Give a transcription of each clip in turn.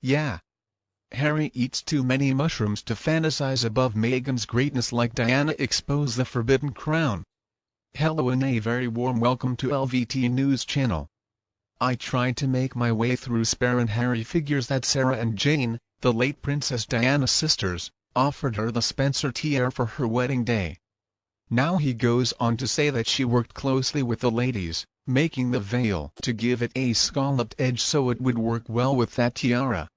Yeah. Harry eats too many mushrooms to fantasize above Meghan's greatness like Diana exposed the Forbidden Crown. Hello and a very warm welcome to LVT News Channel. I tried to make my way through Spare and Harry figures that Sarah and Jane, the late Princess Diana's sisters, offered her the Spencer tiara for her wedding day. Now he goes on to say that she worked closely with the ladies, making the veil to give it a scalloped edge so it would work well with that tiara.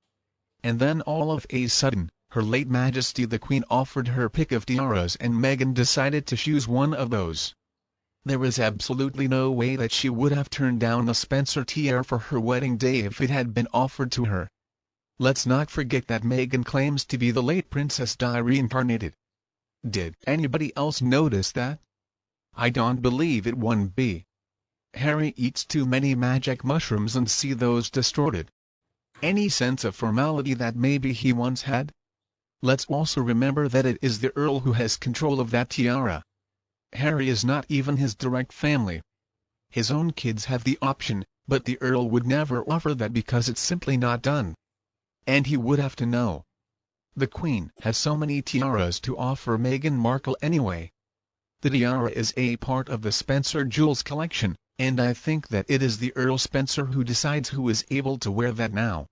And then all of a sudden, Her late Majesty the Queen offered her pick of tiaras and Meghan decided to choose one of those. There was absolutely no way that she would have turned down the Spencer tiara for her wedding day if it had been offered to her. Let's not forget that Meghan claims to be the late Princess Di reincarnated. Did anybody else notice that? I don't believe it wouldn't be. Harry eats too many magic mushrooms and see those distorted. Any sense of formality that maybe he once had? Let's also remember that it is the Earl who has control of that tiara. Harry is not even his direct family. His own kids have the option, but the Earl would never offer that because it's simply not done. And he would have to know. The Queen has so many tiaras to offer Meghan Markle anyway. The tiara is a part of the Spencer jewels collection, and I think that it is the Earl Spencer who decides who is able to wear that now.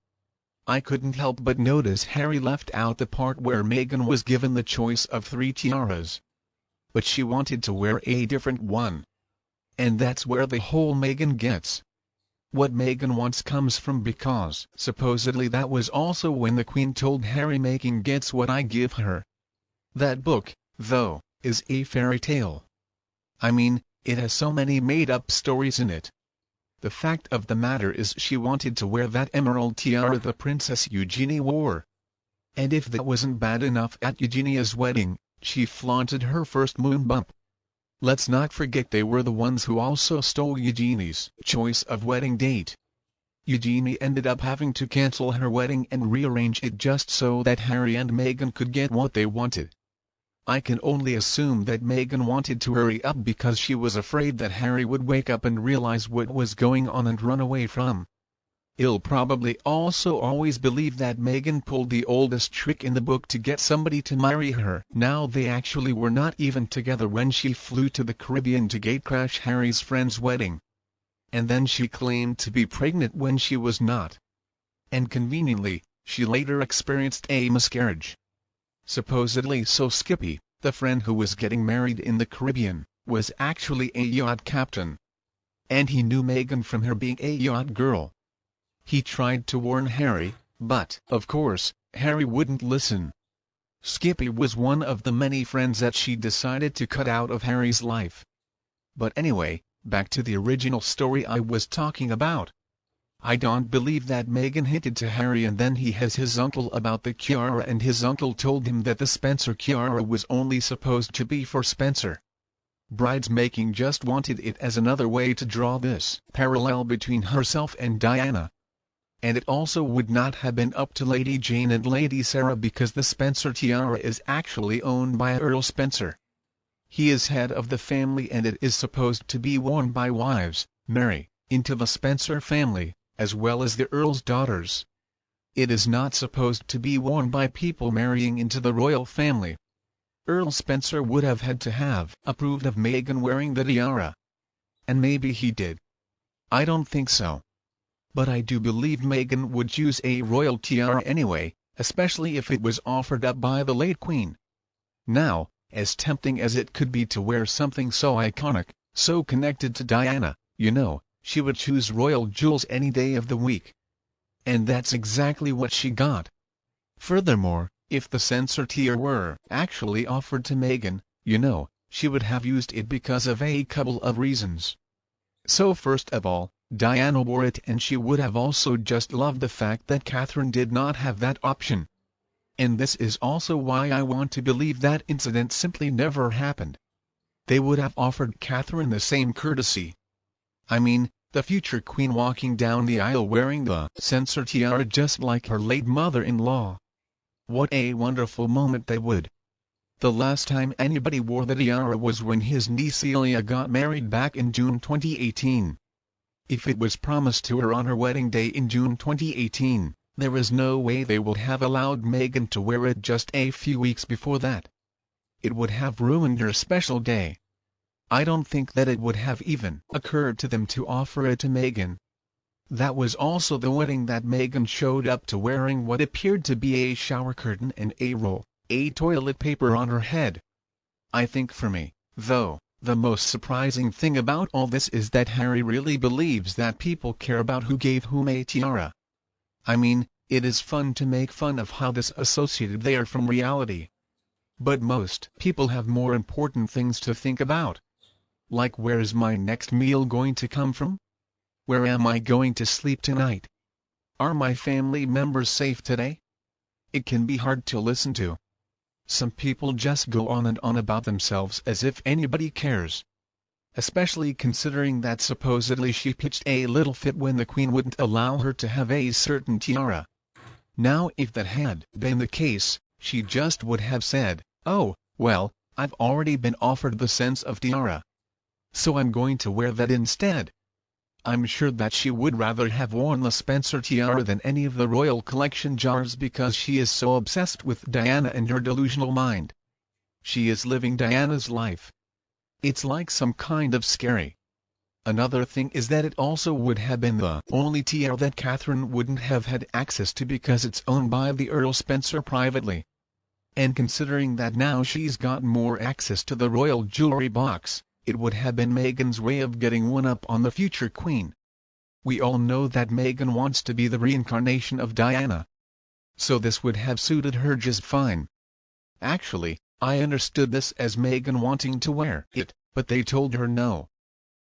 I couldn't help but notice Harry left out the part where Meghan was given the choice of 3 tiaras. But she wanted to wear a different one. And that's where the whole Meghan gets. What Meghan wants comes from because supposedly that was also when the Queen told Harry Meghan gets what I give her. That book, though, is a fairy tale. I mean, it has so many made-up stories in it. The fact of the matter is she wanted to wear that emerald tiara the Princess Eugenie wore. And if that wasn't bad enough at Eugenia's wedding, she flaunted her first moon bump. Let's not forget they were the ones who also stole Eugenie's choice of wedding date. Eugenie ended up having to cancel her wedding and rearrange it just so that Harry and Meghan could get what they wanted. I can only assume that Meghan wanted to hurry up because she was afraid that Harry would wake up and realize what was going on and run away from. He'll probably also always believe that Meghan pulled the oldest trick in the book to get somebody to marry her. Now they actually were not even together when she flew to the Caribbean to gatecrash Harry's friend's wedding. And then she claimed to be pregnant when she was not. And conveniently, she later experienced a miscarriage. Supposedly so Skippy, the friend who was getting married in the Caribbean, was actually a yacht captain. And he knew Meghan from her being a yacht girl. He tried to warn Harry, but, of course, Harry wouldn't listen. Skippy was one of the many friends that she decided to cut out of Harry's life. But anyway, back to the original story I was talking about. I don't believe that Meghan hinted to Harry and then he has his uncle about the tiara and his uncle told him that the Spencer tiara was only supposed to be for Spencer. Bridesmaking just wanted it as another way to draw this parallel between herself and Diana. And it also would not have been up to Lady Jane and Lady Sarah because the Spencer tiara is actually owned by Earl Spencer. He is head of the family and it is supposed to be worn by wives, marry, into the Spencer family, as well as the Earl's daughters. It is not supposed to be worn by people marrying into the royal family. Earl Spencer would have had to have approved of Meghan wearing the tiara. And maybe he did. I don't think so. But I do believe Meghan would choose a royal tiara anyway, especially if it was offered up by the late Queen. Now, as tempting as it could be to wear something so iconic, so connected to Diana, you know, she would choose royal jewels any day of the week. And that's exactly what she got. Furthermore, if the Spencer tiara were actually offered to Meghan, you know, she would have used it because of a couple of reasons. So first of all, Diana wore it and she would have also just loved the fact that Catherine did not have that option. And this is also why I want to believe that incident simply never happened. They would have offered Catherine the same courtesy. I mean, the future queen walking down the aisle wearing the Spencer tiara just like her late mother-in-law. What a wonderful moment that would. The last time anybody wore the tiara was when his niece Celia got married back in June 2018. If it was promised to her on her wedding day in June 2018, There is no way they would have allowed Meghan to wear it just a few weeks before that. It would have ruined her special day. I don't think that it would have even occurred to them to offer it to Meghan. That was also the wedding that Meghan showed up to wearing what appeared to be a shower curtain and a roll, toilet paper on her head. I think for me, though, the most surprising thing about all this is that Harry really believes that people care about who gave whom a tiara. I mean, it is fun to make fun of how disassociated they are from reality. But most people have more important things to think about. Like, where's my next meal going to come from? Where am I going to sleep tonight? Are my family members safe today? It can be hard to listen to. Some people just go on and on about themselves as if anybody cares. Especially considering that supposedly she pitched a little fit when the Queen wouldn't allow her to have a certain tiara. Now if that had been the case, she just would have said, "Oh, well, I've already been offered the sense of tiara, so I'm going to wear that instead." I'm sure that she would rather have worn the Spencer tiara than any of the royal collection jars because she is so obsessed with Diana and her delusional mind. She is living Diana's life. It's like some kind of scary. Another thing is that it also would have been the only tiara that Catherine wouldn't have had access to because it's owned by the Earl Spencer privately. And considering that now she's got more access to the royal jewelry box, it would have been Meghan's way of getting one up on the future queen. We all know that Meghan wants to be the reincarnation of Diana, so this would have suited her just fine. Actually, I understood this as Meghan wanting to wear it, but they told her no.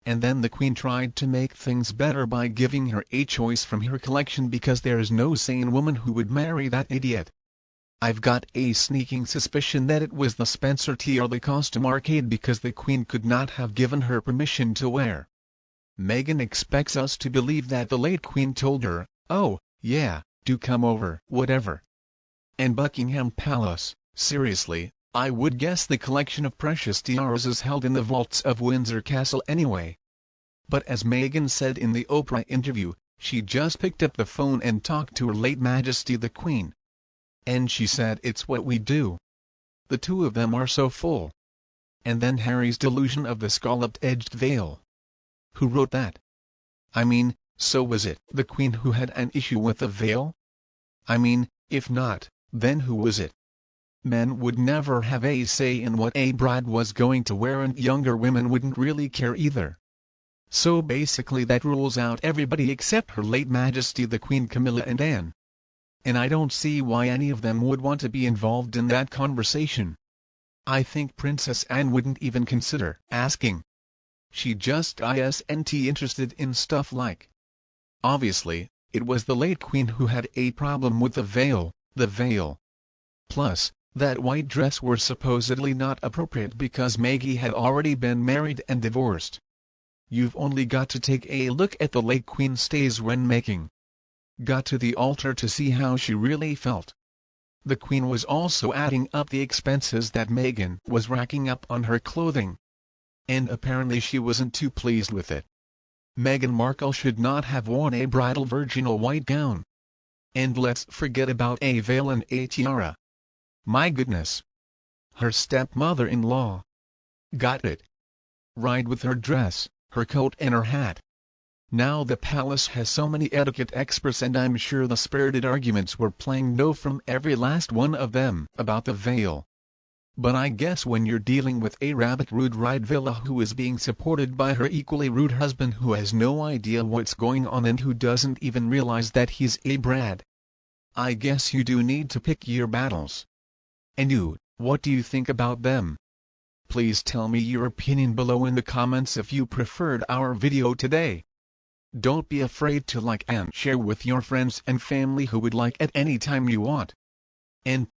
And then the Queen tried to make things better by giving her a choice from her collection because there's no sane woman who would marry that idiot. I've got a sneaking suspicion that it was the Spencer tiara the costume arcade because the Queen could not have given her permission to wear. Meghan expects us to believe that the late Queen told her, "Oh, yeah, do come over," whatever. And Buckingham Palace, seriously, I would guess the collection of precious tiaras is held in the vaults of Windsor Castle anyway. But as Meghan said in the Oprah interview, she just picked up the phone and talked to Her late Majesty the Queen. And she said it's what we do. The two of them are so full. And then Harry's delusion of the scalloped-edged veil. Who wrote that? I mean, so was it the Queen who had an issue with the veil? I mean, if not, then who was it? Men would never have a say in what a bride was going to wear and younger women wouldn't really care either. So basically that rules out everybody except Her late Majesty the Queen Camilla and Anne. And I don't see why any of them would want to be involved in that conversation. I think Princess Anne wouldn't even consider asking. She just isn't interested in stuff like. Obviously, it was the late Queen who had a problem with the veil. Plus, that white dress was supposedly not appropriate because Maggie had already been married and divorced. You've only got to take a look at the late Queen's stays when making. Got to the altar to see how she really felt. The Queen was also adding up the expenses that Meghan was racking up on her clothing. And apparently she wasn't too pleased with it. Meghan Markle should not have worn a bridal virginal white gown. And let's forget about a veil and a tiara. My goodness. Her stepmother-in-law got it right with her dress, her coat and her hat. Now the palace has so many etiquette experts and I'm sure the spirited arguments were playing no from every last one of them about the veil. But I guess when you're dealing with a rabbit rude ride villa who is being supported by her equally rude husband who has no idea what's going on and who doesn't even realize that he's a brat, I guess you do need to pick your battles. And you, what do you think about them? Please tell me your opinion below in the comments if you preferred our video today. Don't be afraid to like and share with your friends and family who would like at any time you want. And